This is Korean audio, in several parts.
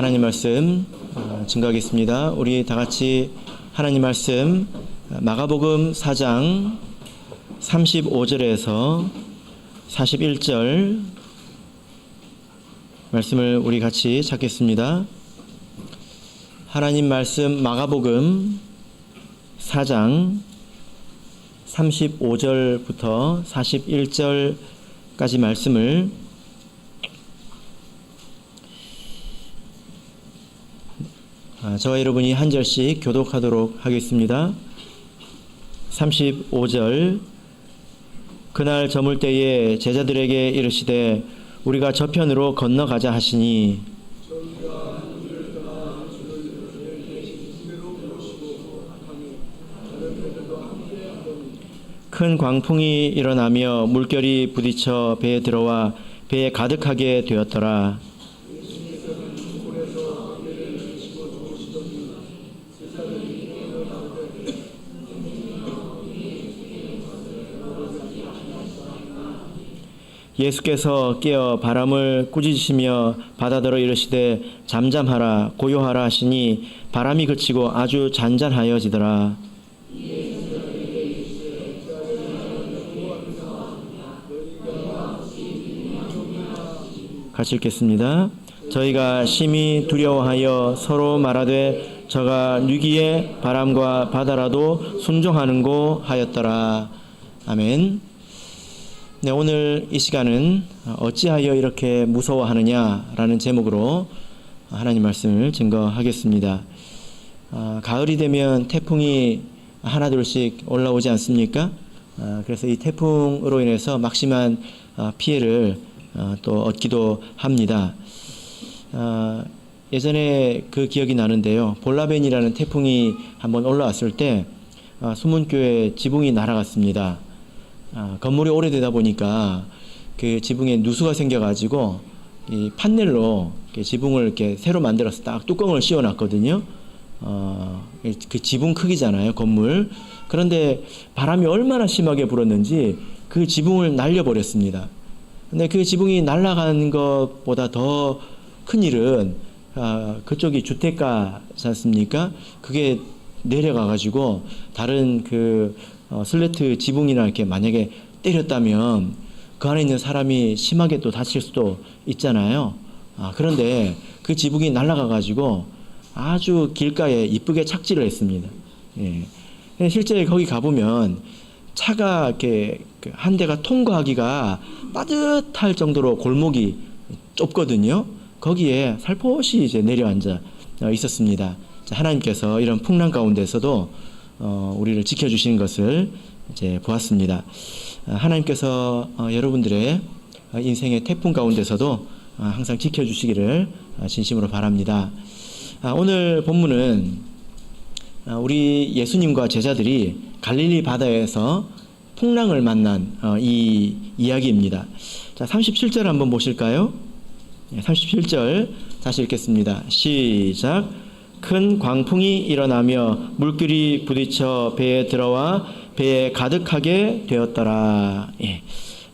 하나님 말씀 증거하겠습니다. 우리 다 같이 하나님 말씀 마가복음 4장 35절에서 41절 말씀을 우리 같이 찾겠습니다. 하나님 말씀 마가복음 4장 35절부터 41절까지 말씀을 저와 여러분이 한 절씩 교독하도록 하겠습니다. 35절. 그날 저물 때에 제자들에게 이르시되 우리가 저편으로 건너가자 하시니 큰 광풍이 일어나며 물결이 부딪혀 배에 들어와 배에 가득하게 되었더라. 예수께서 깨어 바람을 꾸짖으시며 바다더러 이르시되 잠잠하라 고요하라 하시니 바람이 그치고 아주 잔잔하여지더라. 같이 읽겠습니다. 저희가 심히 두려워하여 서로 말하되 저가 누기에 바람과 바다라도 순종하는고 하였더라. 아멘. 네, 오늘 이 시간은 어찌하여 이렇게 무서워하느냐라는 제목으로 하나님 말씀을 증거하겠습니다. 가을이 되면 태풍이 하나둘씩 올라오지 않습니까? 그래서 이 태풍으로 인해서 막심한 피해를 또 얻기도 합니다. 예전에 그 기억이 나는데요. 볼라벤이라는 태풍이 한번 올라왔을 때 수문교회 지붕이 날아갔습니다. 건물이 오래되다 보니까 그 지붕에 누수가 생겨가지고 이 판넬로 지붕을 이렇게 새로 만들어서 딱 뚜껑을 씌워놨거든요. 그 지붕 크기잖아요, 건물. 그런데 바람이 얼마나 심하게 불었는지 그 지붕을 날려버렸습니다. 근데 그 지붕이 날아가는 것보다 더 큰 일은 그쪽이 주택가지 않습니까? 그게 내려가가지고 다른 그 슬래트 지붕이나 이렇게 만약에 때렸다면 그 안에 있는 사람이 심하게 또 다칠 수도 있잖아요. 그런데 그 지붕이 날아가가지고 아주 길가에 이쁘게 착지를 했습니다. 예. 실제 거기 가보면 차가 이렇게 한 대가 통과하기가 빠듯할 정도로 골목이 좁거든요. 거기에 살포시 이제 내려앉아 있었습니다. 하나님께서 이런 풍랑 가운데서도 우리를 지켜주시는 것을 이제 보았습니다. 하나님께서 여러분들의 인생의 태풍 가운데서도 항상 지켜주시기를 진심으로 바랍니다. 오늘 본문은 우리 예수님과 제자들이 갈릴리 바다에서 풍랑을 만난 이 이야기입니다. 자, 37절 한번 보실까요? 37절 다시 읽겠습니다. 시작. 큰 광풍이 일어나며 물결이 부딪혀 배에 들어와 배에 가득하게 되었더라. 예.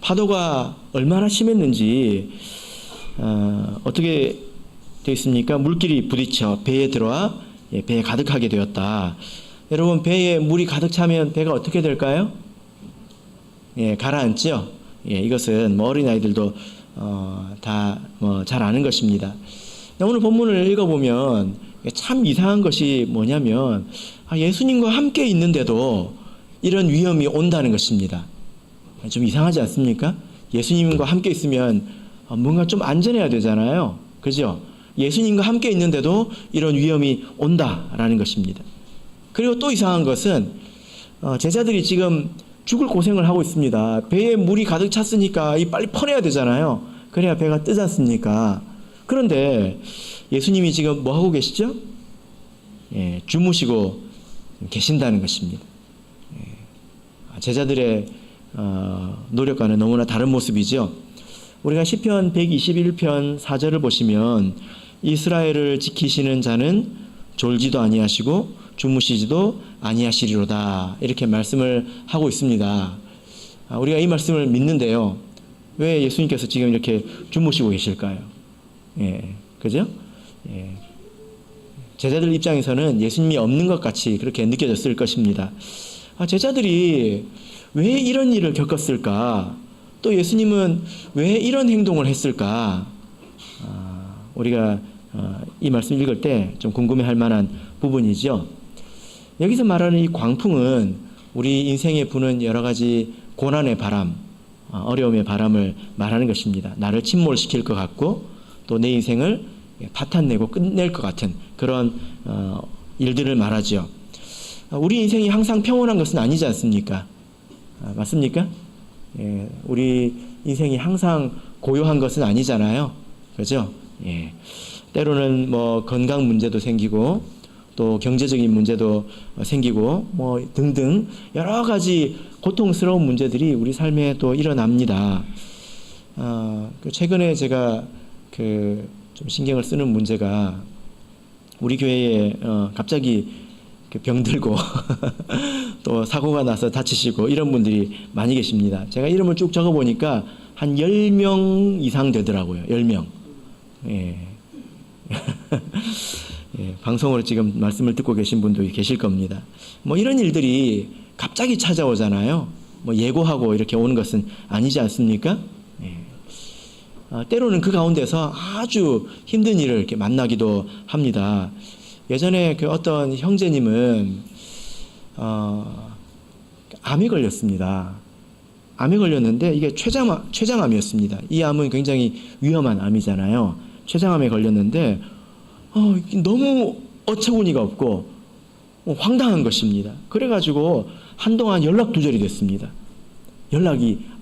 파도가 얼마나 심했는지 어떻게 되어 있습니까? 물길이 부딪혀 배에 들어와 배에 가득하게 되었다. 여러분, 배에 물이 가득 차면 배가 어떻게 될까요? 예, 가라앉죠. 예, 이것은 어린아이들도 다 잘 아는 것입니다. 오늘 본문을 읽어보면 참 이상한 것이 뭐냐면 예수님과 함께 있는데도 이런 위험이 온다는 것입니다. 좀 이상하지 않습니까? 예수님과 함께 있으면 뭔가 좀 안전해야 되잖아요. 그죠? 예수님과 함께 있는데도 이런 위험이 온다라는 것입니다. 그리고 또 이상한 것은 제자들이 지금 죽을 고생을 하고 있습니다. 배에 물이 가득 찼으니까 빨리 퍼내야 되잖아요. 그래야 배가 뜨지 않습니까? 그런데 예수님이 지금 뭐 하고 계시죠? 예, 주무시고 계신다는 것입니다. 예, 제자들의 노력과는 너무나 다른 모습이죠. 우리가 시편 121편 4절을 보시면 이스라엘을 지키시는 자는 졸지도 아니하시고 주무시지도 아니하시리로다, 이렇게 말씀을 하고 있습니다. 우리가 이 말씀을 믿는데요. 왜 예수님께서 지금 이렇게 주무시고 계실까요? 예, 그죠? 예, 제자들 입장에서는 예수님이 없는 것 같이 그렇게 느껴졌을 것입니다. 제자들이 왜 이런 일을 겪었을까? 또 예수님은 왜 이런 행동을 했을까? 우리가 이 말씀 읽을 때 좀 궁금해할 만한 부분이죠. 여기서 말하는 이 광풍은 우리 인생에 부는 여러 가지 고난의 바람, 어려움의 바람을 말하는 것입니다. 나를 침몰시킬 것 같고 또 내 인생을 파탄내고 끝낼 것 같은 그런 일들을 말하죠. 우리 인생이 항상 평온한 것은 아니지 않습니까? 맞습니까? 예, 우리 인생이 항상 고요한 것은 아니잖아요. 그죠? 예. 때로는 뭐 건강 문제도 생기고 또 경제적인 문제도 생기고 뭐 등등 여러 가지 고통스러운 문제들이 우리 삶에 또 일어납니다. 최근에 제가 좀 신경을 쓰는 문제가 우리 교회에 갑자기 병들고 또 사고가 나서 다치시고 이런 분들이 많이 계십니다. 제가 이름을 쭉 적어보니까 한 10명 이상 되더라고요. 10명. 예. 예, 방송으로 지금 말씀을 듣고 계신 분도 계실 겁니다. 뭐 이런 일들이 갑자기 찾아오잖아요. 뭐 예고하고 이렇게 오는 것은 아니지 않습니까? 예. 때로는 그 가운데서 아주 힘든 일을 이렇게 만나기도 합니다. 예전에 어떤 형제님은 암에 걸렸습니다. 암에 걸렸는데 이게 췌장암이었습니다. 이 암은 굉장히 위험한 암이잖아요. 췌장암에 걸렸는데 너무 어처구니가 없고 황당한 것입니다. 그래가지고 한동안 연락 두절이 됐습니다.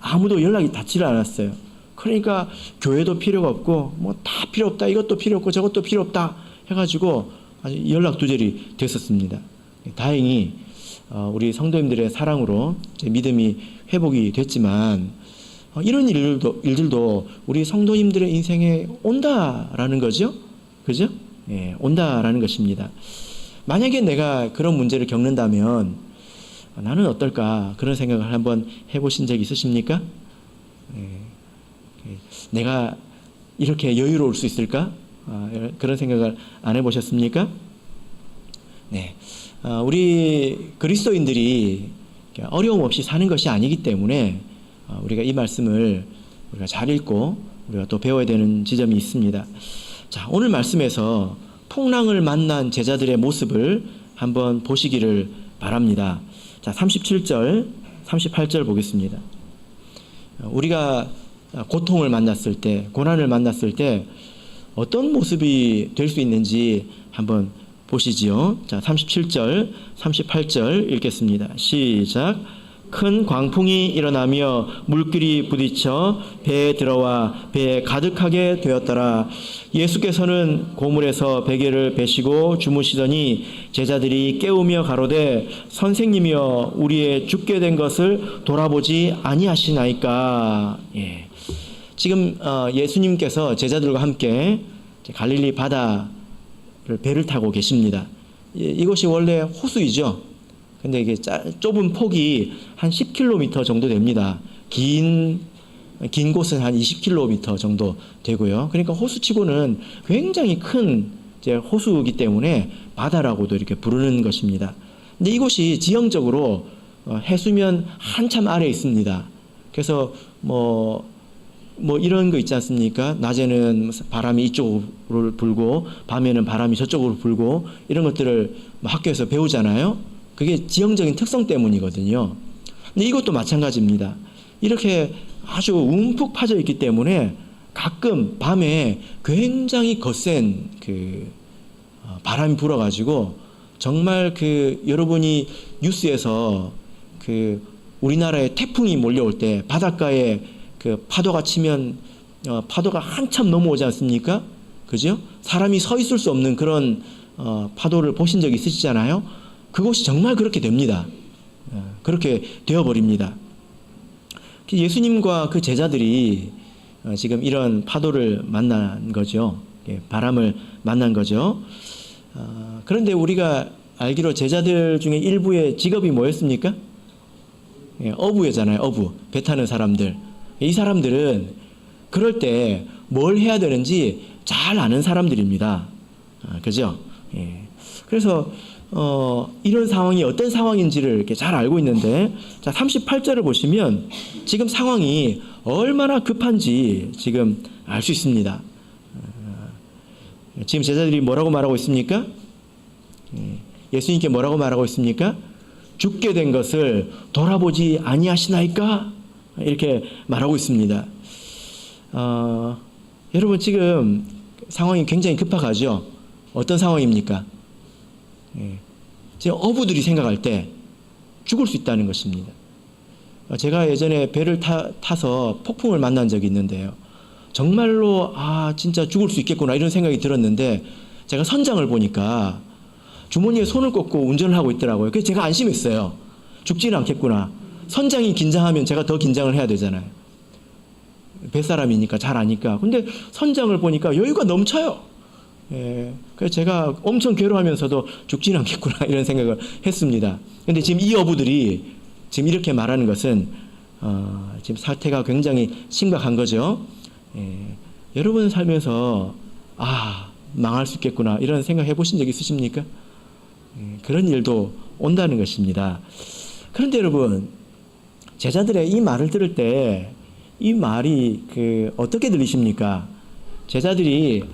아무도 연락이 닿지를 않았어요. 그러니까 교회도 필요가 없고 뭐 다 필요 없다, 이것도 필요 없고 저것도 필요 없다 해가지고 아주 연락 두절이 됐었습니다. 다행히 우리 성도님들의 사랑으로 제 믿음이 회복이 됐지만 이런 일들도 우리 성도님들의 인생에 온다라는 거죠. 그죠? 예, 온다라는 것입니다. 만약에 내가 그런 문제를 겪는다면 나는 어떨까? 그런 생각을 한번 해보신 적 있으십니까? 예, 내가 이렇게 여유로울 수 있을까? 그런 생각을 안 해보셨습니까? 네, 우리 그리스도인들이 어려움 없이 사는 것이 아니기 때문에 우리가 이 말씀을 우리가 잘 읽고 우리가 또 배워야 되는 지점이 있습니다. 자, 오늘 말씀에서 풍랑을 만난 제자들의 모습을 한번 보시기를 바랍니다. 자, 37절, 38절 보겠습니다. 우리가 고통을 만났을 때, 고난을 만났을 때 어떤 모습이 될 수 있는지 한번 보시지요. 자, 37절, 38절 읽겠습니다. 시작. 큰 광풍이 일어나며 물길이 부딪혀 배에 들어와 배에 가득하게 되었더라. 예수께서는 고물에서 베개를 베시고 주무시더니 제자들이 깨우며 가로되 선생님이여 우리의 죽게 된 것을 돌아보지 아니하시나이까. 예. 지금 예수님께서 제자들과 함께 갈릴리 바다를 배를 타고 계십니다. 이곳이 원래 호수이죠. 근데 이게 좁은 폭이 한 10km 정도 됩니다. 긴 곳은 한 20km 정도 되고요. 그러니까 호수치고는 굉장히 큰 호수이기 때문에 바다라고도 이렇게 부르는 것입니다. 근데 이곳이 지형적으로 해수면 한참 아래에 있습니다. 그래서 뭐 이런 거 있지 않습니까? 낮에는 바람이 이쪽으로 불고 밤에는 바람이 저쪽으로 불고 이런 것들을 학교에서 배우잖아요. 그게 지형적인 특성 때문이거든요. 근데 이것도 마찬가지입니다. 이렇게 아주 움푹 파져 있기 때문에 가끔 밤에 굉장히 거센 바람이 불어가지고 정말 여러분이 뉴스에서 우리나라에 태풍이 몰려올 때 바닷가에 파도가 치면 파도가 한참 넘어오지 않습니까? 그죠? 사람이 서 있을 수 없는 그런 파도를 보신 적 있으시잖아요. 그것이 정말 그렇게 됩니다. 그렇게 되어버립니다. 예수님과 그 제자들이 지금 이런 파도를 만난 거죠. 바람을 만난 거죠. 그런데 우리가 알기로 제자들 중에 일부의 직업이 뭐였습니까? 어부였잖아요. 어부. 배 타는 사람들. 이 사람들은 그럴 때 뭘 해야 되는지 잘 아는 사람들입니다. 그죠? 예. 그래서 이런 상황이 어떤 상황인지를 이렇게 잘 알고 있는데, 자, 38절을 보시면 지금 상황이 얼마나 급한지 지금 알 수 있습니다. 지금 제자들이 뭐라고 말하고 있습니까? 예수님께 뭐라고 말하고 있습니까? 죽게 된 것을 돌아보지 아니하시나이까? 이렇게 말하고 있습니다. 여러분, 지금 상황이 굉장히 급하죠? 어떤 상황입니까? 지금 어부들이 생각할 때 죽을 수 있다는 것입니다. 제가 예전에 배를 타서 폭풍을 만난 적이 있는데요. 정말로 진짜 죽을 수 있겠구나 이런 생각이 들었는데, 제가 선장을 보니까 주머니에 손을 꽂고 운전을 하고 있더라고요. 그래서 제가 안심했어요. 죽지는 않겠구나. 선장이 긴장하면 제가 더 긴장을 해야 되잖아요. 뱃사람이니까 잘 아니까. 근데 선장을 보니까 여유가 넘쳐요. 그래서 제가 엄청 괴로워하면서도 죽지는 않겠구나 이런 생각을 했습니다. 근데 지금 이 어부들이 지금 이렇게 말하는 것은 지금 사태가 굉장히 심각한 거죠. 여러분 살면서 망할 수 있겠구나 이런 생각 해보신 적 있으십니까? 그런 일도 온다는 것입니다. 그런데 여러분, 제자들의 이 말을 들을 때 이 말이 어떻게 들리십니까? 제자들이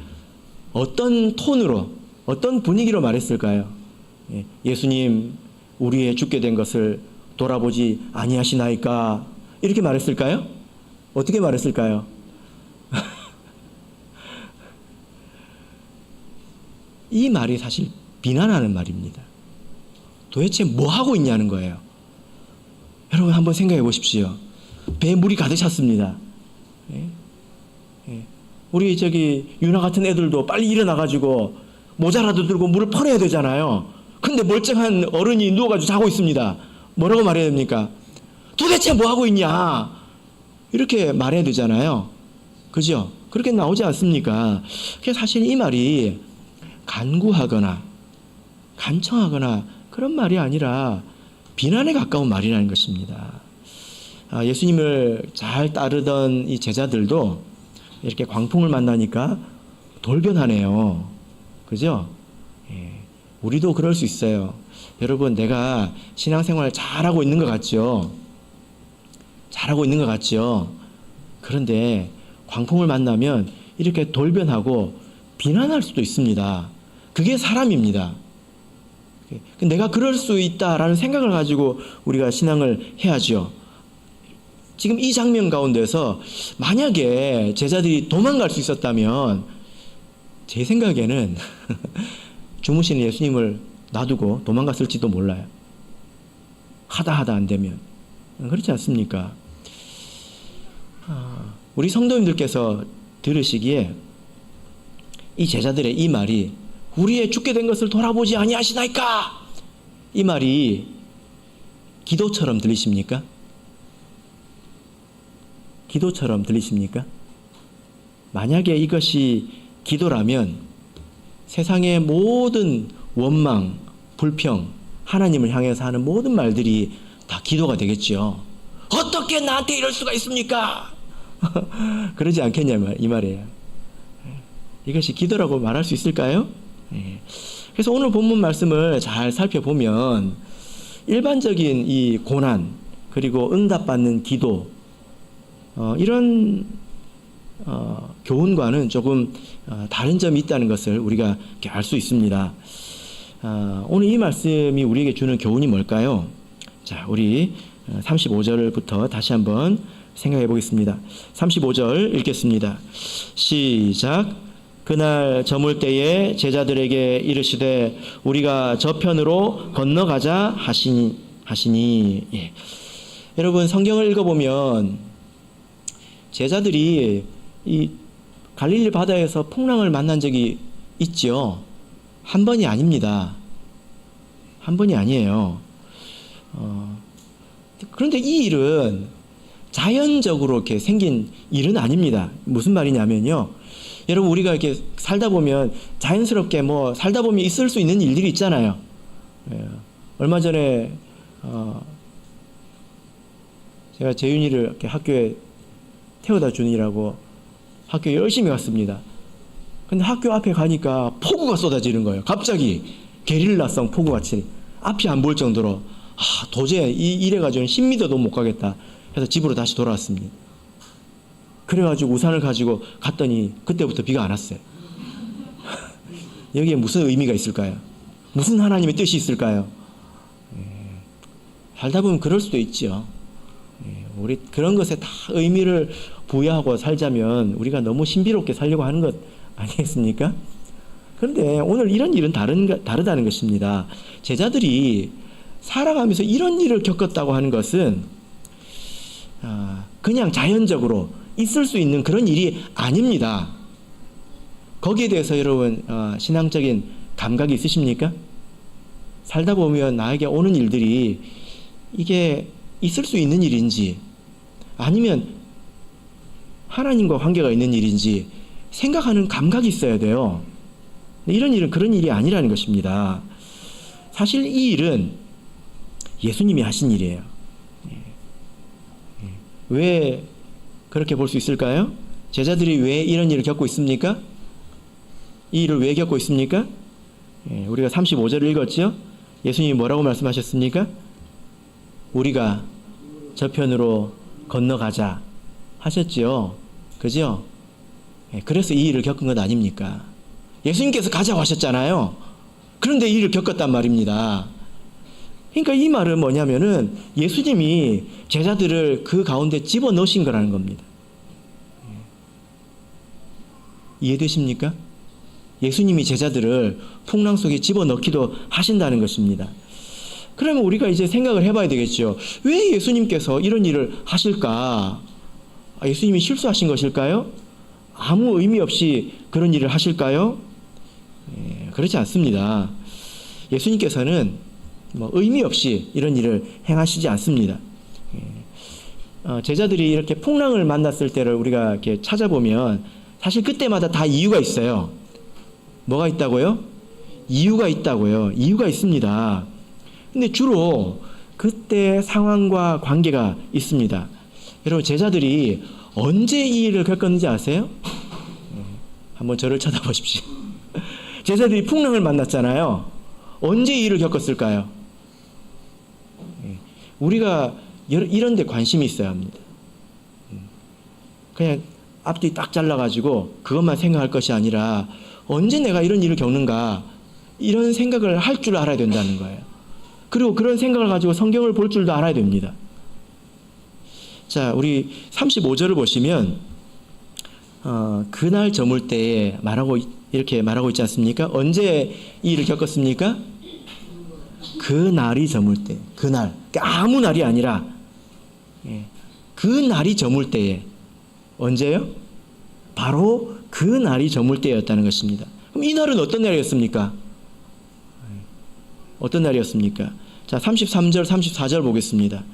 어떤 톤으로, 어떤 분위기로 말했을까요? 예수님, 우리의 죽게 된 것을 돌아보지 아니하시나이까? 이렇게 말했을까요? 어떻게 말했을까요? 이 말이 사실 비난하는 말입니다. 도대체 뭐 하고 있냐는 거예요. 여러분 한번 생각해 보십시오. 배에 물이 가득 찼습니다. 우리 유나 같은 애들도 빨리 일어나가지고 모자라도 들고 물을 퍼내야 되잖아요. 근데 멀쩡한 어른이 누워가지고 자고 있습니다. 뭐라고 말해야 됩니까? 도대체 뭐 하고 있냐? 이렇게 말해야 되잖아요. 그죠? 그렇게 나오지 않습니까? 그래서 사실 이 말이 간구하거나 간청하거나 그런 말이 아니라 비난에 가까운 말이라는 것입니다. 예수님을 잘 따르던 이 제자들도 이렇게 광풍을 만나니까 돌변하네요. 그죠? 우리도 그럴 수 있어요. 여러분, 내가 신앙생활 잘하고 있는 것 같죠? 잘하고 있는 것 같죠? 그런데 광풍을 만나면 이렇게 돌변하고 비난할 수도 있습니다. 그게 사람입니다. 내가 그럴 수 있다라는 생각을 가지고 우리가 신앙을 해야죠. 지금 이 장면 가운데서 만약에 제자들이 도망갈 수 있었다면 제 생각에는 주무시는 예수님을 놔두고 도망갔을지도 몰라요. 하다 안 되면. 그렇지 않습니까? 우리 성도님들께서 들으시기에 이 제자들의 이 말이 우리의 죽게 된 것을 돌아보지 아니하시나이까? 이 말이 기도처럼 들리십니까? 기도처럼 들리십니까? 만약에 이것이 기도라면 세상의 모든 원망, 불평, 하나님을 향해서 하는 모든 말들이 다 기도가 되겠죠. 어떻게 나한테 이럴 수가 있습니까? 그러지 않겠냐 이 말이에요. 이것이 기도라고 말할 수 있을까요? 그래서 오늘 본문 말씀을 잘 살펴보면 일반적인 이 고난 그리고 응답받는 기도 이런 교훈과는 조금 다른 점이 있다는 것을 우리가 알 수 있습니다. 오늘 이 말씀이 우리에게 주는 교훈이 뭘까요? 자, 우리 35절부터 다시 한번 생각해 보겠습니다. 35절 읽겠습니다. 시작. 그날 저물 때에 제자들에게 이르시되 우리가 저편으로 건너가자 하시니. 예. 여러분 성경을 읽어보면 제자들이 이 갈릴리 바다에서 풍랑을 만난 적이 있죠. 한 번이 아닙니다. 한 번이 아니에요. 그런데 이 일은 자연적으로 이렇게 생긴 일은 아닙니다. 무슨 말이냐면요. 여러분 우리가 이렇게 살다 보면 자연스럽게 살다 보면 있을 수 있는 일들이 있잖아요. 얼마 전에 제가 재윤이를 이렇게 학교에 태워다 주느라고 학교에 열심히 갔습니다. 근데 학교 앞에 가니까 폭우가 쏟아지는 거예요. 갑자기 게릴라성 폭우같이 앞이 안 보일 정도로 도저히 이래가지고는 10m도 못 가겠다 해서 집으로 다시 돌아왔습니다. 그래가지고 우산을 가지고 갔더니 그때부터 비가 안 왔어요. 여기에 무슨 의미가 있을까요? 무슨 하나님의 뜻이 있을까요? 살다 보면 그럴 수도 있죠. 우리 그런 것에 다 의미를 부여하고 살자면 우리가 너무 신비롭게 살려고 하는 것 아니겠습니까? 그런데 오늘 이런 일은 다르다는 것입니다. 제자들이 살아가면서 이런 일을 겪었다고 하는 것은 그냥 자연적으로 있을 수 있는 그런 일이 아닙니다. 거기에 대해서 여러분 신앙적인 감각이 있으십니까? 살다 보면 나에게 오는 일들이 이게 있을 수 있는 일인지 아니면 하나님과 관계가 있는 일인지 생각하는 감각이 있어야 돼요. 이런 일은 그런 일이 아니라는 것입니다. 사실 이 일은 예수님이 하신 일이에요. 왜 그렇게 볼 수 있을까요? 제자들이 왜 이런 일을 겪고 있습니까? 이 일을 왜 겪고 있습니까? 우리가 35절을 읽었죠? 예수님이 뭐라고 말씀하셨습니까? 우리가 저편으로 건너가자 하셨죠. 그죠? 그래서 이 일을 겪은 것 아닙니까? 예수님께서 가자고 하셨잖아요. 그런데 이 일을 겪었단 말입니다. 그러니까 이 말은 뭐냐면은 예수님이 제자들을 그 가운데 집어넣으신 거라는 겁니다. 이해되십니까? 예수님이 제자들을 풍랑 속에 집어넣기도 하신다는 것입니다. 그러면 우리가 이제 생각을 해봐야 되겠죠. 왜 예수님께서 이런 일을 하실까? 예수님이 실수하신 것일까요? 아무 의미 없이 그런 일을 하실까요? 그렇지 않습니다. 예수님께서는 의미 없이 이런 일을 행하시지 않습니다. 제자들이 이렇게 풍랑을 만났을 때를 우리가 이렇게 찾아보면 사실 그때마다 다 이유가 있어요. 뭐가 있다고요? 이유가 있다고요. 이유가 있습니다. 근데 주로 그때 상황과 관계가 있습니다. 여러분 제자들이 언제 이 일을 겪었는지 아세요? 한번 저를 쳐다보십시오. 제자들이 풍랑을 만났잖아요. 언제 이 일을 겪었을까요? 우리가 이런 데 관심이 있어야 합니다. 그냥 앞뒤 딱 잘라가지고 그것만 생각할 것이 아니라 언제 내가 이런 일을 겪는가 이런 생각을 할 줄 알아야 된다는 거예요. 그리고 그런 생각을 가지고 성경을 볼 줄도 알아야 됩니다. 자, 우리 35절을 보시면 그날 저물 때에 이렇게 말하고 있지 않습니까? 언제 이 일을 겪었습니까? 그 날이 저물 때, 그날, 아무 날이 아니라 그 날이 저물 때에 언제요? 바로 그 날이 저물 때였다는 것입니다. 그럼 이 날은 어떤 날이었습니까? 어떤 날이었습니까? 자, 33절, 34절 보겠습니다.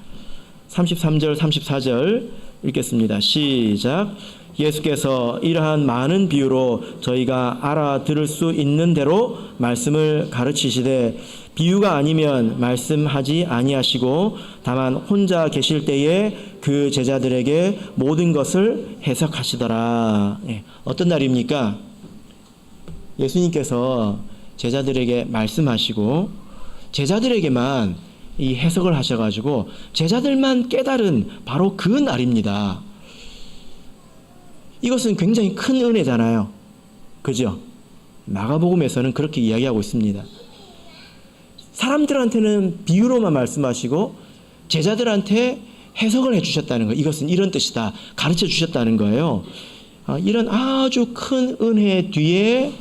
33절, 34절 읽겠습니다. 시작. 예수께서 이러한 많은 비유로 저희가 알아들을 수 있는 대로 말씀을 가르치시되 비유가 아니면 말씀하지 아니하시고 다만 혼자 계실 때에 그 제자들에게 모든 것을 해석하시더라. 어떤 날입니까? 예수님께서 제자들에게 말씀하시고 제자들에게만 이 해석을 하셔가지고 제자들만 깨달은 바로 그 날입니다. 이것은 굉장히 큰 은혜잖아요. 그죠? 마가복음에서는 그렇게 이야기하고 있습니다. 사람들한테는 비유로만 말씀하시고 제자들한테 해석을 해주셨다는 거예요. 이것은 이런 뜻이다. 가르쳐 주셨다는 거예요. 이런 아주 큰 은혜 뒤에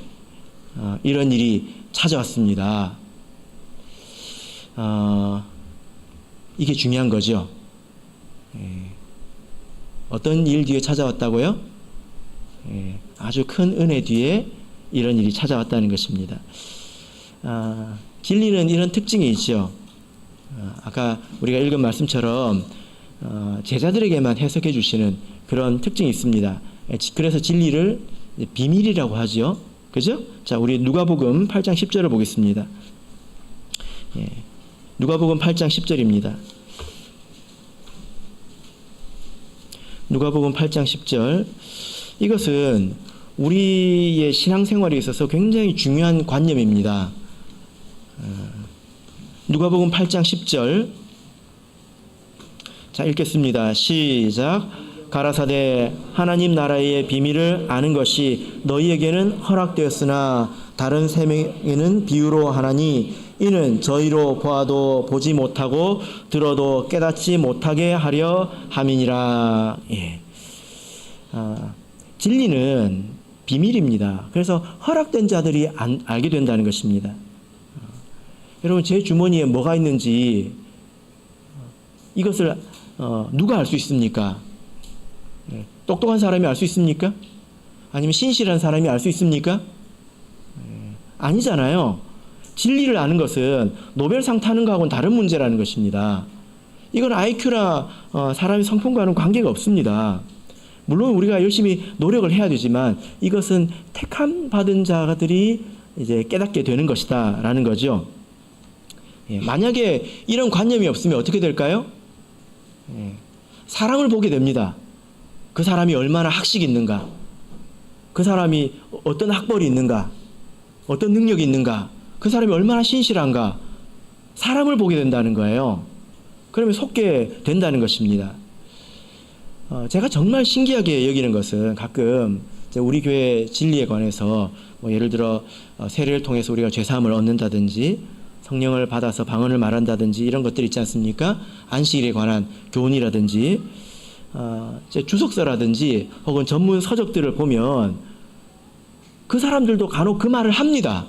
이런 일이 찾아왔습니다. 이게 중요한 거죠. 어떤 일 뒤에 찾아왔다고요? 아주 큰 은혜 뒤에 이런 일이 찾아왔다는 것입니다. 진리는 이런 특징이 있죠. 아까 우리가 읽은 말씀처럼 제자들에게만 해석해 주시는 그런 특징이 있습니다. 그래서 진리를 비밀이라고 하죠. 그죠? 자, 우리 누가복음 8장 10절을 보겠습니다. 누가복음 8장 10절입니다. 누가복음 8장 10절. 이것은 우리의 신앙생활에 있어서 굉장히 중요한 관념입니다. 누가복음 8장 10절. 자, 읽겠습니다. 시작. 가라사대 하나님 나라의 비밀을 아는 것이 너희에게는 허락되었으나 다른 세 명에게는 비유로 하나니 이는 저희로 보아도 보지 못하고 들어도 깨닫지 못하게 하려 함이니라. 예. 진리는 비밀입니다. 그래서 허락된 자들이 알게 된다는 것입니다. 여러분, 제 주머니에 뭐가 있는지 이것을 누가 알 수 있습니까? 똑똑한 사람이 알 수 있습니까? 아니면 신실한 사람이 알 수 있습니까? 아니잖아요. 진리를 아는 것은 노벨상 타는 거하고는 다른 문제라는 것입니다. 이건 IQ나 사람의 성품과는 관계가 없습니다. 물론 우리가 열심히 노력을 해야 되지만 이것은 택함 받은 자들이 이제 깨닫게 되는 것이다라는 거죠. 만약에 이런 관념이 없으면 어떻게 될까요? 사람을 보게 됩니다. 그 사람이 얼마나 학식이 있는가, 그 사람이 어떤 학벌이 있는가, 어떤 능력이 있는가, 그 사람이 얼마나 신실한가, 사람을 보게 된다는 거예요. 그러면 속게 된다는 것입니다. 제가 정말 신기하게 여기는 것은 가끔 우리 교회 진리에 관해서 뭐 예를 들어 세례를 통해서 우리가 죄사함을 얻는다든지 성령을 받아서 방언을 말한다든지 이런 것들 있지 않습니까? 안식일에 관한 교훈이라든지 주석서라든지 혹은 전문 서적들을 보면 그 사람들도 간혹 그 말을 합니다.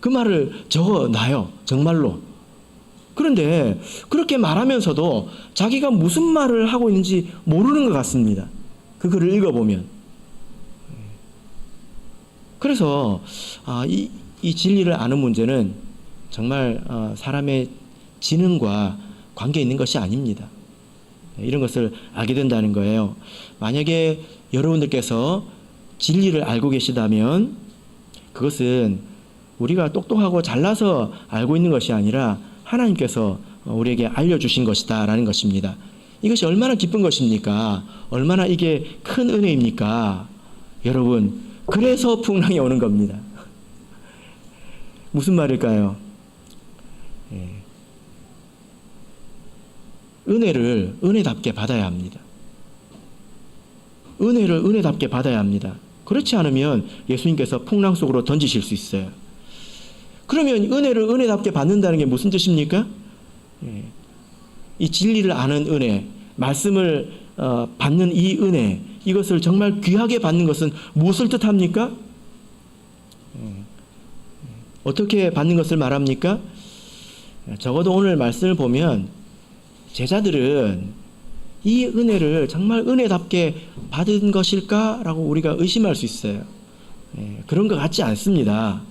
그 말을 적어놔요. 정말로. 그런데 그렇게 말하면서도 자기가 무슨 말을 하고 있는지 모르는 것 같습니다. 그 글을 읽어보면. 그래서 이 진리를 아는 문제는 정말 사람의 지능과 관계 있는 것이 아닙니다. 이런 것을 알게 된다는 거예요. 만약에 여러분들께서 진리를 알고 계시다면 그것은 우리가 똑똑하고 잘나서 알고 있는 것이 아니라 하나님께서 우리에게 알려주신 것이다 라는 것입니다. 이것이 얼마나 기쁜 것입니까? 얼마나 이게 큰 은혜입니까? 여러분, 그래서 풍랑이 오는 겁니다. 무슨 말일까요? 은혜를 은혜답게 받아야 합니다. 은혜를 은혜답게 받아야 합니다. 그렇지 않으면 예수님께서 풍랑 속으로 던지실 수 있어요. 그러면 은혜를 은혜답게 받는다는 게 무슨 뜻입니까? 이 진리를 아는 은혜, 말씀을 받는 이 은혜, 이것을 정말 귀하게 받는 것은 무엇을 뜻합니까? 어떻게 받는 것을 말합니까? 적어도 오늘 말씀을 보면 제자들은 이 은혜를 정말 은혜답게 받은 것일까라고 우리가 의심할 수 있어요. 그런 것 같지 않습니다.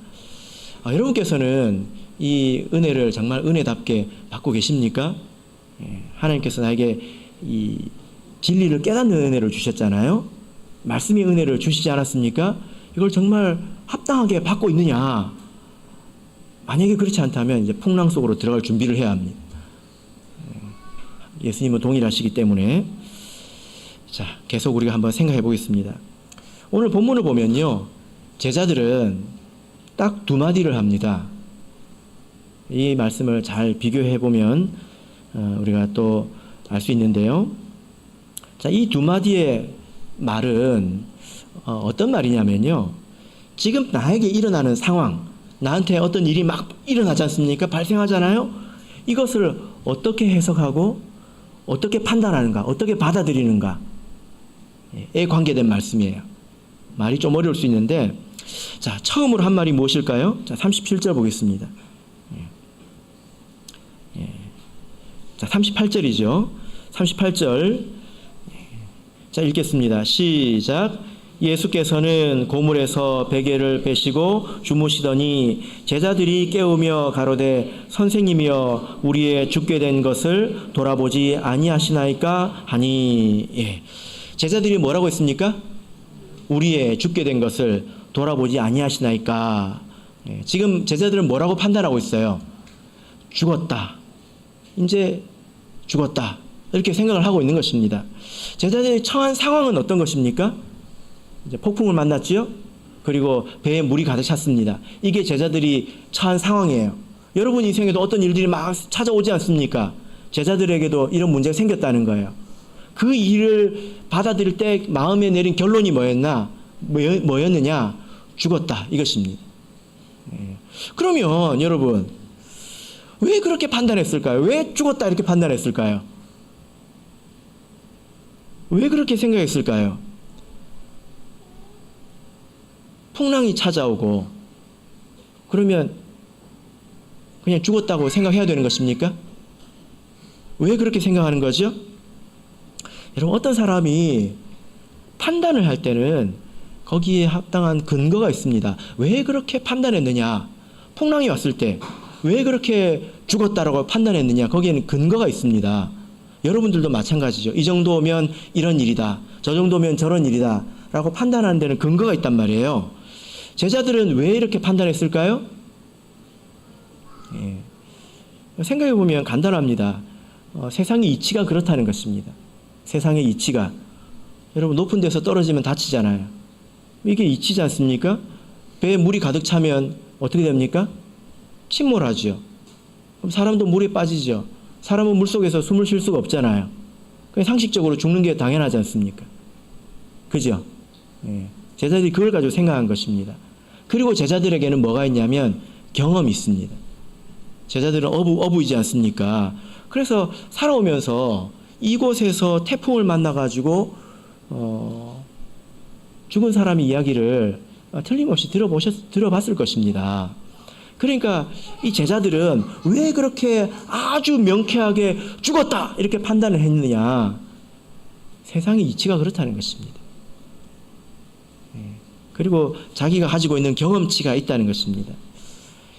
여러분께서는 이 은혜를 정말 은혜답게 받고 계십니까? 하나님께서 나에게 이 진리를 깨닫는 은혜를 주셨잖아요. 말씀의 은혜를 주시지 않았습니까? 이걸 정말 합당하게 받고 있느냐? 만약에 그렇지 않다면 이제 풍랑 속으로 들어갈 준비를 해야 합니다. 예수님은 동일하시기 때문에. 자, 계속 우리가 한번 생각해 보겠습니다. 오늘 본문을 보면요, 제자들은 딱 두 마디를 합니다. 이 말씀을 잘 비교해 보면 우리가 또 알 수 있는데요. 자, 이 두 마디의 말은 어떤 말이냐면요, 지금 나에게 일어나는 상황, 나한테 어떤 일이 막 일어나지 않습니까? 발생하잖아요. 이것을 어떻게 해석하고 어떻게 판단하는가, 어떻게 받아들이는가에 관계된 말씀이에요. 말이 좀 어려울 수 있는데, 자, 처음으로 한 말이 무엇일까요? 자, 37절 보겠습니다. 자, 38절이죠. 38절. 자, 읽겠습니다. 시작. 예수께서는 고물에서 베개를 베시고 주무시더니 제자들이 깨우며 가로되 선생님이여 우리의 죽게 된 것을 돌아보지 아니하시나이까 하니. 제자들이 뭐라고 했습니까? 우리의 죽게 된 것을 돌아보지 아니하시나이까. 지금 제자들은 뭐라고 판단하고 있어요? 죽었다. 이제 죽었다. 이렇게 생각을 하고 있는 것입니다. 제자들이 처한 상황은 어떤 것입니까? 이제 폭풍을 만났지요. 그리고 배에 물이 가득 찼습니다. 이게 제자들이 처한 상황이에요. 여러분 인생에도 어떤 일들이 막 찾아오지 않습니까? 제자들에게도 이런 문제가 생겼다는 거예요. 그 일을 받아들일 때 마음에 내린 결론이 뭐였느냐? 죽었다, 이것입니다. 그러면 여러분, 왜 그렇게 판단했을까요? 왜 죽었다 이렇게 판단했을까요? 왜 그렇게 생각했을까요? 풍랑이 찾아오고 그러면 그냥 죽었다고 생각해야 되는 것입니까? 왜 그렇게 생각하는 거죠? 여러분, 어떤 사람이 판단을 할 때는 거기에 합당한 근거가 있습니다. 왜 그렇게 판단했느냐? 풍랑이 왔을 때 왜 그렇게 죽었다라고 판단했느냐? 거기에는 근거가 있습니다. 여러분들도 마찬가지죠. 이 정도면 이런 일이다, 저 정도면 저런 일이다 라고 판단하는 데는 근거가 있단 말이에요. 제자들은 왜 이렇게 판단했을까요? 생각해보면 간단합니다. 세상의 이치가 그렇다는 것입니다. 세상의 이치가. 여러분, 높은 데서 떨어지면 다치잖아요. 이게 이치지 않습니까? 배에 물이 가득 차면 어떻게 됩니까? 침몰하죠. 그럼 사람도 물에 빠지죠. 사람은 물속에서 숨을 쉴 수가 없잖아요. 그냥 상식적으로 죽는 게 당연하지 않습니까? 그죠? 제자들이 그걸 가지고 생각한 것입니다. 그리고 제자들에게는 뭐가 있냐면 경험이 있습니다. 제자들은 어부이지 않습니까? 그래서 살아오면서 이곳에서 태풍을 만나가지고 죽은 사람의 이야기를 틀림없이 들어봤을 것입니다. 그러니까 이 제자들은 왜 그렇게 아주 명쾌하게 죽었다 이렇게 판단을 했느냐? 세상의 이치가 그렇다는 것입니다. 그리고 자기가 가지고 있는 경험치가 있다는 것입니다.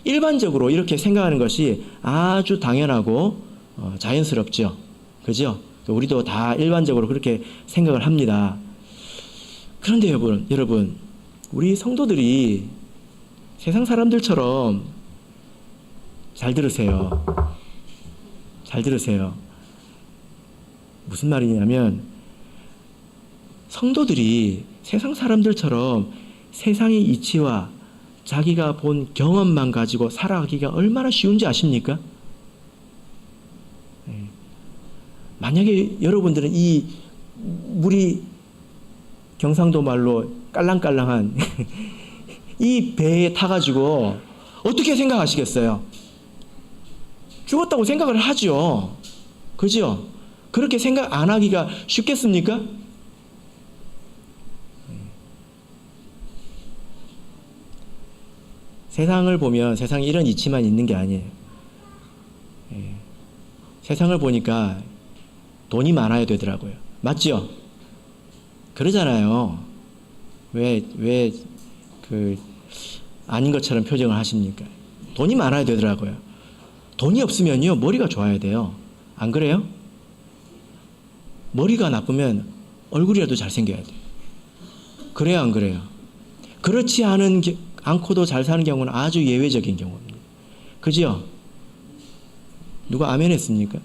일반적으로 이렇게 생각하는 것이 아주 당연하고 자연스럽죠. 그죠? 우리도 다 일반적으로 그렇게 생각을 합니다. 그런데 여러분, 우리 성도들이 세상 사람들처럼 잘 들으세요. 잘 들으세요. 무슨 말이냐면 성도들이 세상 사람들처럼 세상의 이치와 자기가 본 경험만 가지고 살아가기가 얼마나 쉬운지 아십니까? 만약에 여러분들은 이 물이 경상도 말로 깔랑깔랑한 이 배에 타가지고 어떻게 생각하시겠어요? 죽었다고 생각을 하죠. 그죠? 그렇게 생각 안 하기가 쉽겠습니까? 세상을 보면 세상에 이런 이치만 있는 게 아니에요. 세상을 보니까 돈이 많아야 되더라고요. 맞죠? 그러잖아요. 왜 아닌 것처럼 표정을 하십니까? 돈이 많아야 되더라고요. 돈이 없으면요, 머리가 좋아야 돼요. 안 그래요? 머리가 나쁘면 얼굴이라도 잘생겨야 돼요. 그래요, 안 그래요? 그렇지 않고도 잘 사는 경우는 아주 예외적인 경우입니다. 그죠? 누가 아멘 했습니까?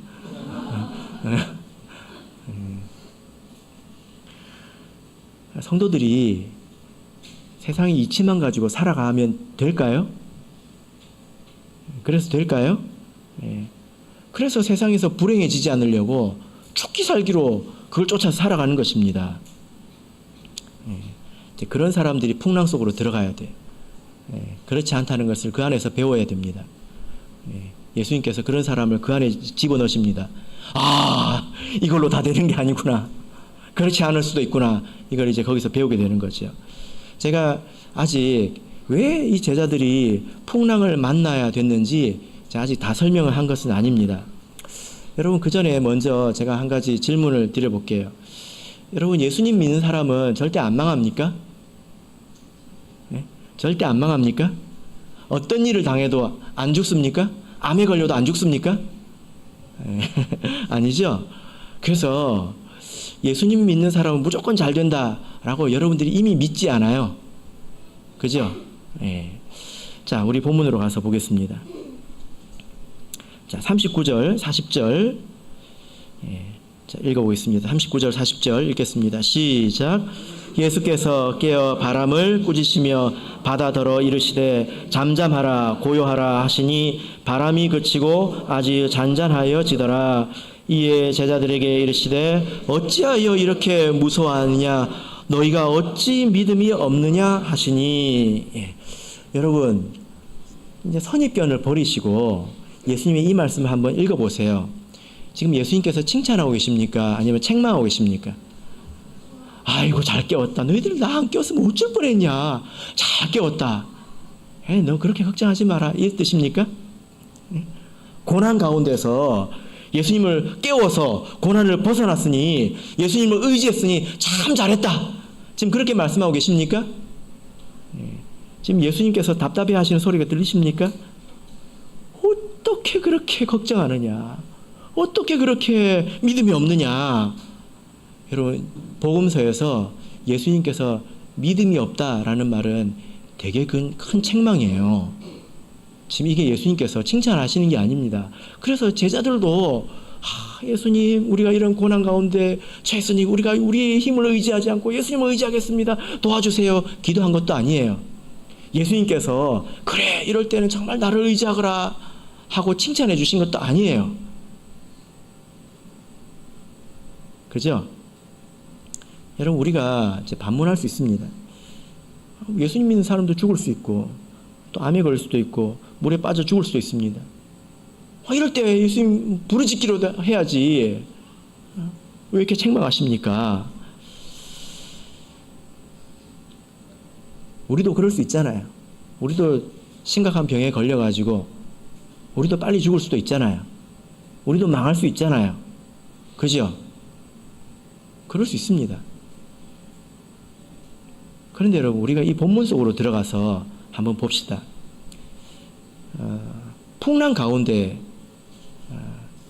성도들이 세상의 이치만 가지고 살아가면 될까요? 그래서 될까요? 그래서 세상에서 불행해지지 않으려고 죽기 살기로 그걸 쫓아서 살아가는 것입니다. 그런 사람들이 풍랑 속으로 들어가야 돼요. 그렇지 않다는 것을 그 안에서 배워야 됩니다. 예수님께서 그런 사람을 그 안에 집어넣으십니다. 아, 이걸로 다 되는 게 아니구나. 그렇지 않을 수도 있구나. 이걸 이제 거기서 배우게 되는 거죠. 제가 아직 왜 이 제자들이 풍랑을 만나야 됐는지 제가 아직 다 설명을 한 것은 아닙니다. 여러분, 그 전에 먼저 제가 한 가지 질문을 드려볼게요. 여러분, 예수님 믿는 사람은 절대 안 망합니까? 네? 절대 안 망합니까? 어떤 일을 당해도 안 죽습니까? 암에 걸려도 안 죽습니까? 아니죠? 그래서 예수님 믿는 사람은 무조건 잘 된다라고 여러분들이 이미 믿지 않아요. 그죠? 자, 우리 본문으로 가서 보겠습니다. 자, 39절, 40절. 자, 읽어보겠습니다. 39절, 40절 읽겠습니다. 시작. 예수께서 깨어 바람을 꾸짖으시며 바다더러 이르시되 잠잠하라 고요하라 하시니 바람이 그치고 아주 잔잔하여지더라. 이에 제자들에게 이르시되 어찌하여 이렇게 무서워하느냐 너희가 어찌 믿음이 없느냐 하시니. 여러분 이제 선입견을 버리시고 예수님의 이 말씀을 한번 읽어보세요. 지금 예수님께서 칭찬하고 계십니까? 아니면 책망하고 계십니까? 아이고 잘 깨웠다. 너희들 나 안 깨웠으면 어쩔 뻔했냐. 잘 깨웠다. 너 그렇게 걱정하지 마라. 이 뜻입니까? 고난 가운데서 예수님을 깨워서 고난을 벗어났으니 예수님을 의지했으니 참 잘했다. 지금 그렇게 말씀하고 계십니까? 지금 예수님께서 답답해 하시는 소리가 들리십니까? 어떻게 그렇게 걱정하느냐? 어떻게 그렇게 믿음이 없느냐? 여러분 복음서에서 예수님께서 믿음이 없다라는 말은 되게 큰 책망이에요. 지금 이게 예수님께서 칭찬하시는 게 아닙니다. 그래서 제자들도 예수님 우리가 이런 고난 가운데 처했으니 우리가 우리의 힘을 의지하지 않고 예수님을 의지하겠습니다. 도와주세요. 기도한 것도 아니에요. 예수님께서 그래 이럴 때는 정말 나를 의지하거라 하고 칭찬해 주신 것도 아니에요. 그죠? 여러분 우리가 이제 반문할 수 있습니다. 예수님 믿는 사람도 죽을 수 있고 또 암에 걸릴 수도 있고 물에 빠져 죽을 수도 있습니다. 이럴 때 예수님 부르짖기로 해야지 왜 이렇게 책망하십니까? 우리도 그럴 수 있잖아요. 우리도 심각한 병에 걸려가지고 우리도 빨리 죽을 수도 있잖아요. 우리도 망할 수 있잖아요. 그죠? 그럴 수 있습니다. 그런데 여러분 우리가 이 본문 속으로 들어가서 한번 봅시다. 풍랑 가운데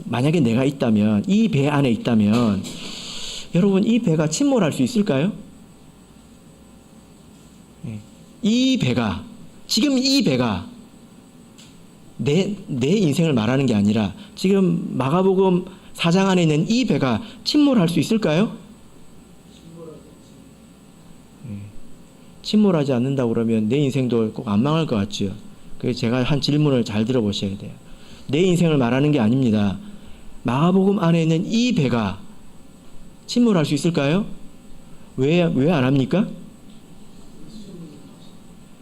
만약에 내가 있다면 이 배 안에 있다면 여러분 이 배가 침몰할 수 있을까요? 이 배가 지금 이 배가 내 인생을 말하는 게 아니라 지금 마가복음 4장 안에 있는 이 배가 침몰할 수 있을까요? 침몰하지 않는다고 그러면 내 인생도 꼭 안 망할 것 같죠. 그래서 제가 한 질문을 잘 들어보셔야 돼요. 내 인생을 말하는 게 아닙니다. 마가복음 안에 있는 이 배가 침몰할 수 있을까요? 왜 안 합니까?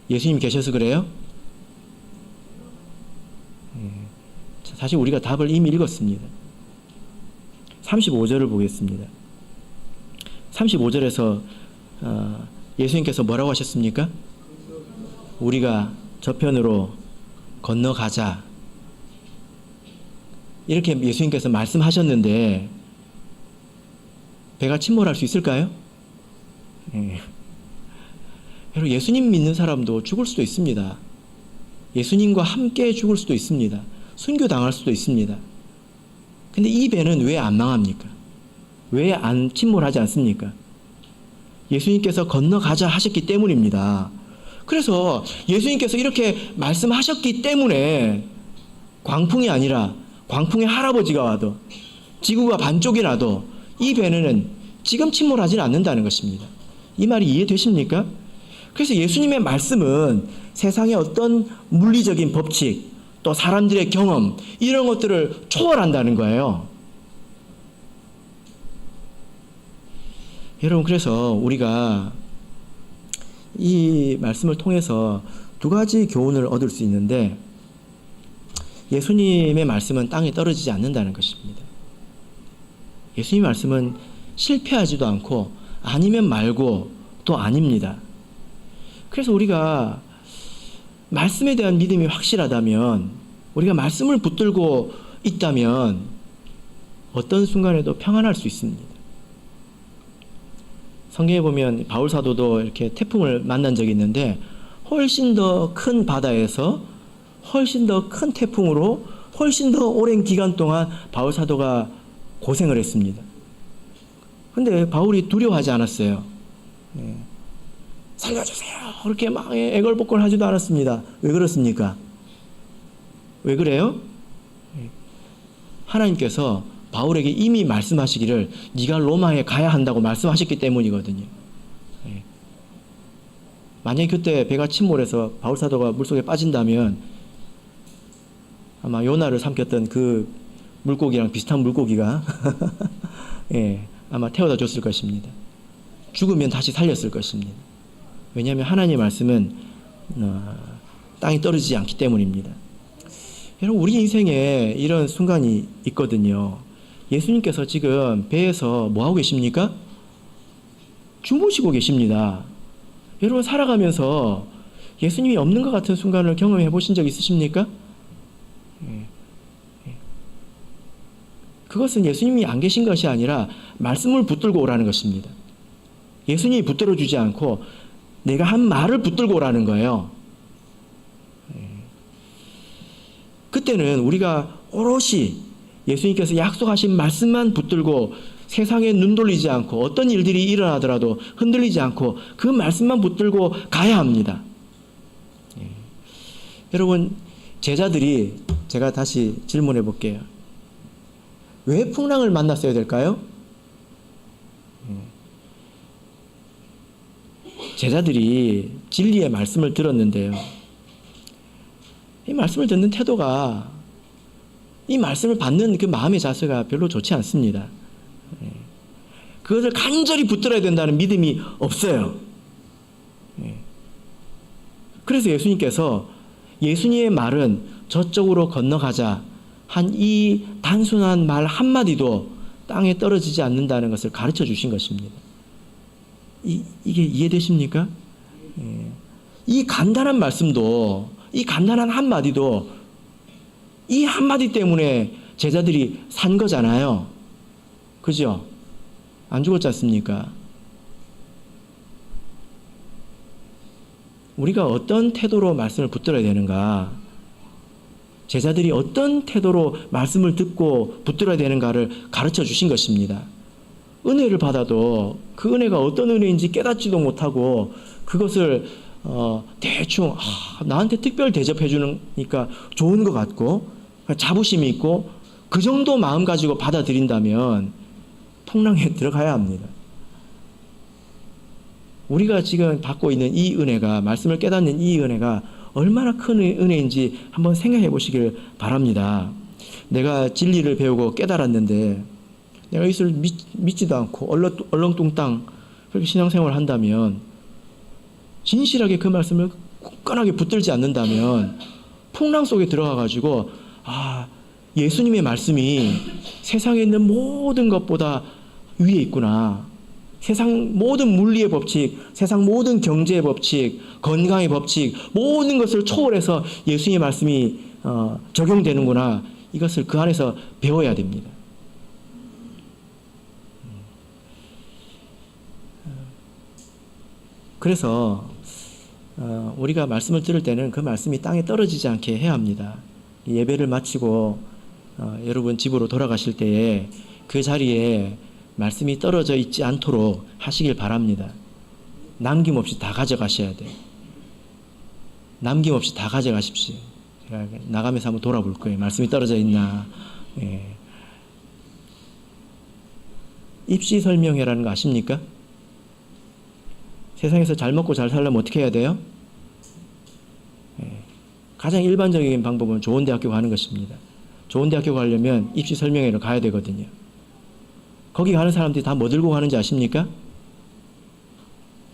예수님 계셔서 그래요? 사실 우리가 답을 이미 읽었습니다. 35절을 보겠습니다. 35절에서 예수님께서 뭐라고 하셨습니까? 우리가 저편으로 건너가자. 이렇게 예수님께서 말씀하셨는데 배가 침몰할 수 있을까요? 여러분 예수님 믿는 사람도 죽을 수도 있습니다. 예수님과 함께 죽을 수도 있습니다. 순교당할 수도 있습니다. 근데 이 배는 왜 안 망합니까? 왜 안 침몰하지 않습니까? 예수님께서 건너가자 하셨기 때문입니다. 그래서 예수님께서 이렇게 말씀하셨기 때문에 광풍이 아니라 광풍의 할아버지가 와도 지구가 반쪽이 나도 이 배는 지금 침몰하지는 않는다는 것입니다. 이 말이 이해되십니까? 그래서 예수님의 말씀은 세상의 어떤 물리적인 법칙 또 사람들의 경험 이런 것들을 초월한다는 거예요. 여러분 그래서 우리가 이 말씀을 통해서 두 가지 교훈을 얻을 수 있는데 예수님의 말씀은 땅에 떨어지지 않는다는 것입니다. 예수님의 말씀은 실패하지도 않고 아니면 말고 또 아닙니다. 그래서 우리가 말씀에 대한 믿음이 확실하다면 우리가 말씀을 붙들고 있다면 어떤 순간에도 평안할 수 있습니다. 성경에 보면 바울 사도도 이렇게 태풍을 만난 적이 있는데 훨씬 더 큰 바다에서 훨씬 더 큰 태풍으로 훨씬 더 오랜 기간 동안 바울 사도가 고생을 했습니다. 근데 바울이 두려워하지 않았어요. 살려주세요. 그렇게 막 애걸복걸 하지도 않았습니다. 왜 그렇습니까? 왜 그래요? 하나님께서 바울에게 이미 말씀하시기를 네가 로마에 가야 한다고 말씀하셨기 때문이거든요. 만약에 그때 배가 침몰해서 바울사도가 물속에 빠진다면 아마 요나를 삼켰던 그 물고기랑 비슷한 물고기가 예, 아마 태워다 줬을 것입니다. 죽으면 다시 살렸을 것입니다. 왜냐하면 하나님의 말씀은 땅에 떨어지지 않기 때문입니다. 여러분, 우리 인생에 이런 순간이 있거든요. 예수님께서 지금 배에서 뭐하고 계십니까? 주무시고 계십니다. 여러분, 살아가면서 예수님이 없는 것 같은 순간을 경험해 보신 적 있으십니까? 그것은 예수님이 안 계신 것이 아니라 말씀을 붙들고 오라는 것입니다. 예수님이 붙들어 주지 않고 내가 한 말을 붙들고 오라는 거예요. 그때는 우리가 오롯이 예수님께서 약속하신 말씀만 붙들고 세상에 눈 돌리지 않고 어떤 일들이 일어나더라도 흔들리지 않고 그 말씀만 붙들고 가야 합니다. 여러분, 제자들이, 제가 다시 질문해 볼게요. 왜 풍랑을 만났어야 될까요? 제자들이 진리의 말씀을 들었는데요. 이 말씀을 듣는 태도가, 이 말씀을 받는 그 마음의 자세가 별로 좋지 않습니다. 그것을 간절히 붙들어야 된다는 믿음이 없어요. 그래서 예수님께서 예수님의 말은 저쪽으로 건너가자 한 이 단순한 말 한마디도 땅에 떨어지지 않는다는 것을 가르쳐 주신 것입니다. 이게 이해되십니까? 이 간단한 말씀도, 이 간단한 한마디도 이 한마디 때문에 제자들이 산 거잖아요. 그죠? 안 죽었지 않습니까? 우리가 어떤 태도로 말씀을 붙들어야 되는가, 제자들이 어떤 태도로 말씀을 듣고 붙들어야 되는가를 가르쳐 주신 것입니다. 은혜를 받아도 그 은혜가 어떤 은혜인지 깨닫지도 못하고 그것을 대충 나한테 특별 대접해 주니까 좋은 것 같고 자부심이 있고 그 정도 마음 가지고 받아들인다면 풍랑에 들어가야 합니다. 우리가 지금 받고 있는 이 은혜가, 말씀을 깨닫는 이 은혜가 얼마나 큰 은혜인지 한번 생각해 보시길 바랍니다. 내가 진리를 배우고 깨달았는데 내가 이것을 믿지도 않고 얼렁뚱땅 그렇게 신앙생활을 한다면, 진실하게 그 말씀을 굳건하게 붙들지 않는다면 풍랑 속에 들어가가지고 예수님의 말씀이 세상에 있는 모든 것보다 위에 있구나, 세상 모든 물리의 법칙, 세상 모든 경제의 법칙, 건강의 법칙, 모든 것을 초월해서 예수님의 말씀이 적용되는구나, 이것을 그 안에서 배워야 됩니다. 그래서 우리가 말씀을 들을 때는 그 말씀이 땅에 떨어지지 않게 해야 합니다. 예배를 마치고 여러분 집으로 돌아가실 때에 그 자리에 말씀이 떨어져 있지 않도록 하시길 바랍니다. 남김없이 다 가져가셔야 돼요. 남김없이 다 가져가십시오. 제가 나가면서 한번 돌아볼 거예요. 말씀이 떨어져 있나. 입시 설명회라는 거 아십니까? 세상에서 잘 먹고 잘 살려면 어떻게 해야 돼요? 가장 일반적인 방법은 좋은 대학교 가는 것입니다. 좋은 대학교 가려면 입시 설명회를 가야 되거든요. 거기 가는 사람들이 다 뭐 들고 가는지 아십니까?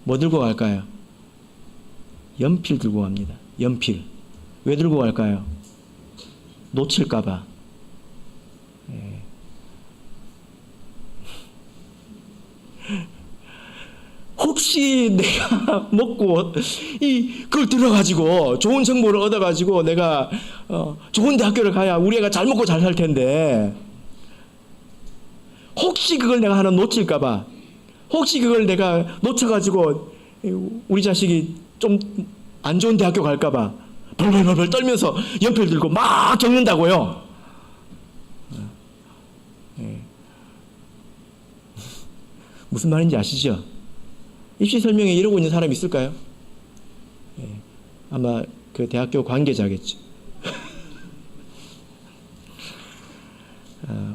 뭐 들고 갈까요? 연필 들고 갑니다. 연필. 왜 들고 갈까요? 놓칠까봐. 혹시 내가 먹고 그걸 들어가지고 좋은 정보를 얻어가지고 내가 좋은 대학교를 가야 우리 애가 잘 먹고 잘 살 텐데, 혹시 그걸 내가 하나 놓칠까봐, 혹시 그걸 내가 놓쳐가지고 우리 자식이 좀 안 좋은 대학교 갈까봐 벌벌벌 떨면서 연필 들고 막 적는다고요. 무슨 말인지 아시죠? 입시 설명회 이러고 있는 사람이 있을까요? 아마 그 대학교 관계자겠죠.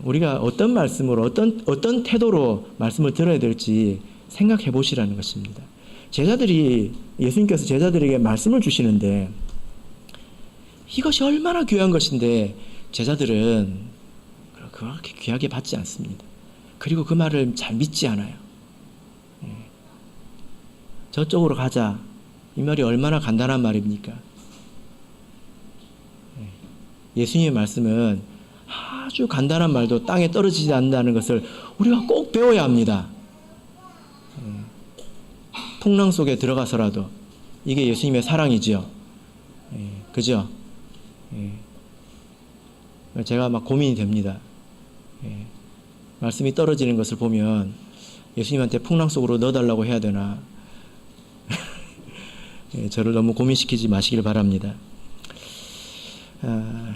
우리가 어떤 말씀으로, 어떤 태도로 말씀을 들어야 될지 생각해 보시라는 것입니다. 예수님께서 제자들에게 말씀을 주시는데 이것이 얼마나 귀한 것인데 제자들은 그렇게 귀하게 받지 않습니다. 그리고 그 말을 잘 믿지 않아요. 저쪽으로 가자. 이 말이 얼마나 간단한 말입니까? 예수님의 말씀은 아주 간단한 말도 땅에 떨어지지 않는다는 것을 우리가 꼭 배워야 합니다. 풍랑 속에 들어가서라도 이게 예수님의 사랑이지요. 그죠? 제가 막 고민이 됩니다. 말씀이 떨어지는 것을 보면 예수님한테 풍랑 속으로 넣어달라고 해야 되나. 저를 너무 고민시키지 마시길 바랍니다.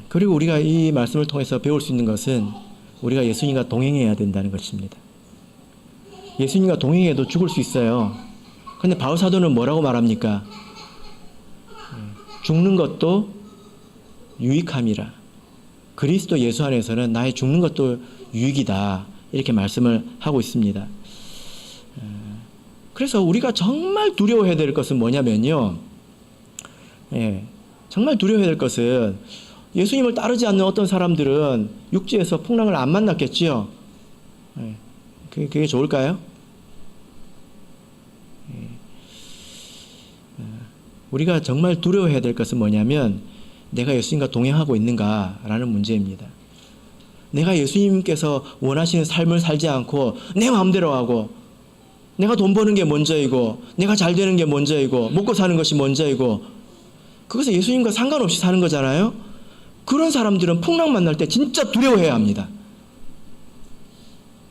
그리고 우리가 이 말씀을 통해서 배울 수 있는 것은 우리가 예수님과 동행해야 된다는 것입니다. 예수님과 동행해도 죽을 수 있어요. 근데 바울 사도는 뭐라고 말합니까? 죽는 것도 유익함이라. 그리스도 예수 안에서는 나의 죽는 것도 유익이다. 이렇게 말씀을 하고 있습니다. 그래서 우리가 정말 두려워해야 될 것은 뭐냐면요. 정말 두려워해야 될 것은 예수님을 따르지 않는 어떤 사람들은 육지에서 풍랑을 안 만났겠지요. 그게 좋을까요? 우리가 정말 두려워해야 될 것은 뭐냐면 내가 예수님과 동행하고 있는가라는 문제입니다. 내가 예수님께서 원하시는 삶을 살지 않고 내 마음대로 하고 내가 돈 버는 게 먼저이고 내가 잘 되는 게 먼저이고 먹고 사는 것이 먼저이고 그것은 예수님과 상관없이 사는 거잖아요. 그런 사람들은 풍랑 만날 때 진짜 두려워해야 합니다.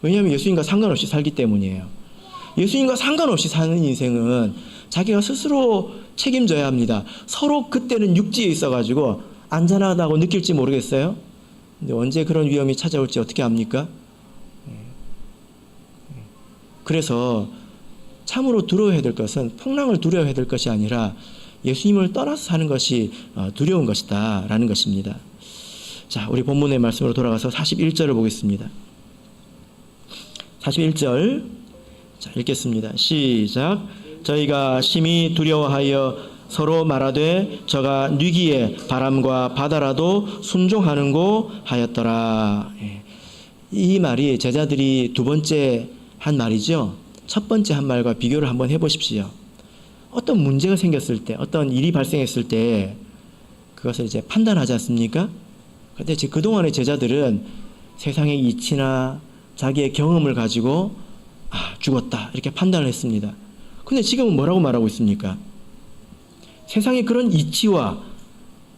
왜냐하면 예수님과 상관없이 살기 때문이에요. 예수님과 상관없이 사는 인생은 자기가 스스로 책임져야 합니다. 서로 그때는 육지에 있어가지고 안전하다고 느낄지 모르겠어요. 근데 언제 그런 위험이 찾아올지 어떻게 압니까? 그래서 참으로 두려워해야 될 것은 풍랑을 두려워해야 될 것이 아니라 예수님을 떠나서 사는 것이 두려운 것이다 라는 것입니다. 자, 우리 본문의 말씀으로 돌아가서 41절을 보겠습니다. 41절 자, 읽겠습니다. 시작. 저희가 심히 두려워하여 서로 말하되 저가 뉘기에 바람과 바다라도 순종하는고 하였더라. 이 말이 제자들이 두 번째 한 말이죠. 첫 번째 한 말과 비교를 한번 해보십시오. 어떤 문제가 생겼을 때, 어떤 일이 발생했을 때 그것을 이제 판단하지 않습니까? 그런데 그동안의 제자들은 세상의 이치나 자기의 경험을 가지고 죽었다 이렇게 판단을 했습니다. 근데 지금은 뭐라고 말하고 있습니까? 세상의 그런 이치와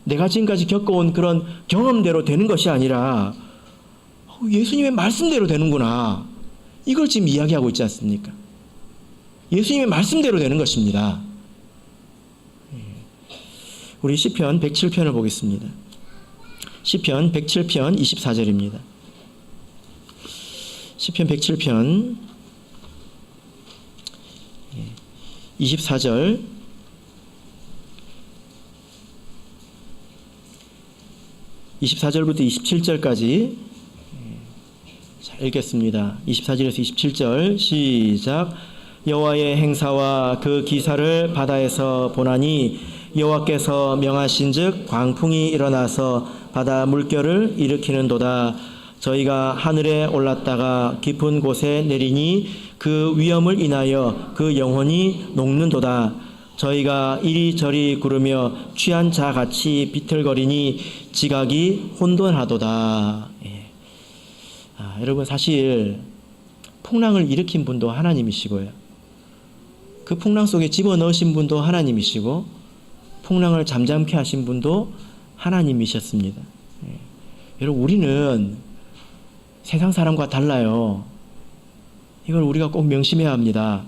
내가 지금까지 겪어온 그런 경험대로 되는 것이 아니라 예수님의 말씀대로 되는구나. 이걸 지금 이야기하고 있지 않습니까? 예수님의 말씀대로 되는 것입니다. 우리 시편 107편을 보겠습니다. 시편 107편 24절입니다. 시편 107편 24절 (24절부터 27절까지) 자, 읽겠습니다. 24절에서 27절 시작. 여호와의 행사와 그 기사를 바다에서 보나니 여호와께서 명하신즉 광풍이 일어나서 바다 물결을 일으키는도다. 저희가 하늘에 올랐다가 깊은 곳에 내리니 그 위엄을 인하여 그 영혼이 녹는도다. 저희가 이리저리 구르며 취한 자같이 비틀거리니 지각이 혼돈하도다. 여러분 사실 풍랑을 일으킨 분도 하나님이시고요. 그 풍랑 속에 집어넣으신 분도 하나님이시고 풍랑을 잠잠케 하신 분도 하나님이셨습니다. 여러분 우리는 세상 사람과 달라요. 이걸 우리가 꼭 명심해야 합니다.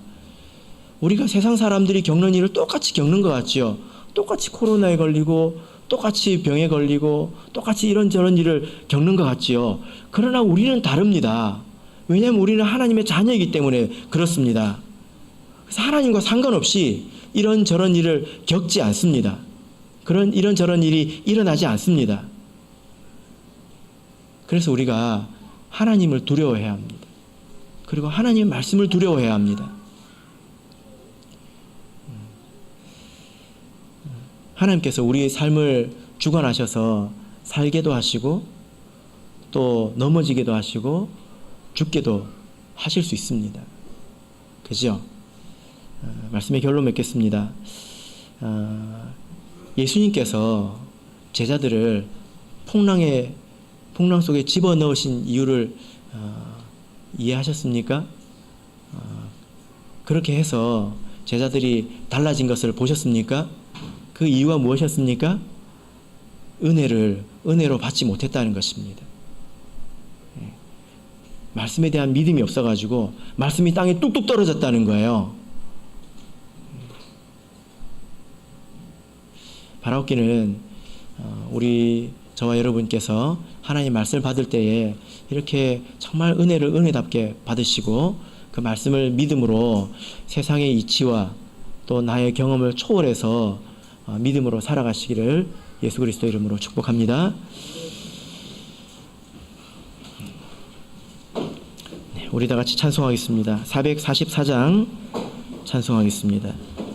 우리가 세상 사람들이 겪는 일을 똑같이 겪는 것 같죠. 똑같이 코로나에 걸리고 똑같이 병에 걸리고 똑같이 이런저런 일을 겪는 것 같지요. 그러나 우리는 다릅니다. 왜냐하면 우리는 하나님의 자녀이기 때문에 그렇습니다. 그래서 하나님과 상관없이 이런저런 일을 겪지 않습니다. 이런저런 일이 일어나지 않습니다. 그래서 우리가 하나님을 두려워해야 합니다. 그리고 하나님의 말씀을 두려워해야 합니다. 하나님께서 우리의 삶을 주관하셔서 살게도 하시고 또 넘어지게도 하시고 죽게도 하실 수 있습니다. 그죠? 말씀의 결론 맺겠습니다. 예수님께서 제자들을 풍랑 속에 집어넣으신 이유를 이해하셨습니까? 그렇게 해서 제자들이 달라진 것을 보셨습니까? 그 이유가 무엇이었습니까? 은혜로 받지 못했다는 것입니다. 말씀에 대한 믿음이 없어가지고 말씀이 땅에 뚝뚝 떨어졌다는 거예요. 바라옵기는 우리 저와 여러분께서 하나님 말씀을 받을 때에 이렇게 정말 은혜를 은혜답게 받으시고 그 말씀을 믿음으로 세상의 이치와 또 나의 경험을 초월해서 믿음으로 살아가시기를 예수 그리스도 이름으로 축복합니다. 네, 우리 다 같이 찬송하겠습니다. 444장 찬송하겠습니다.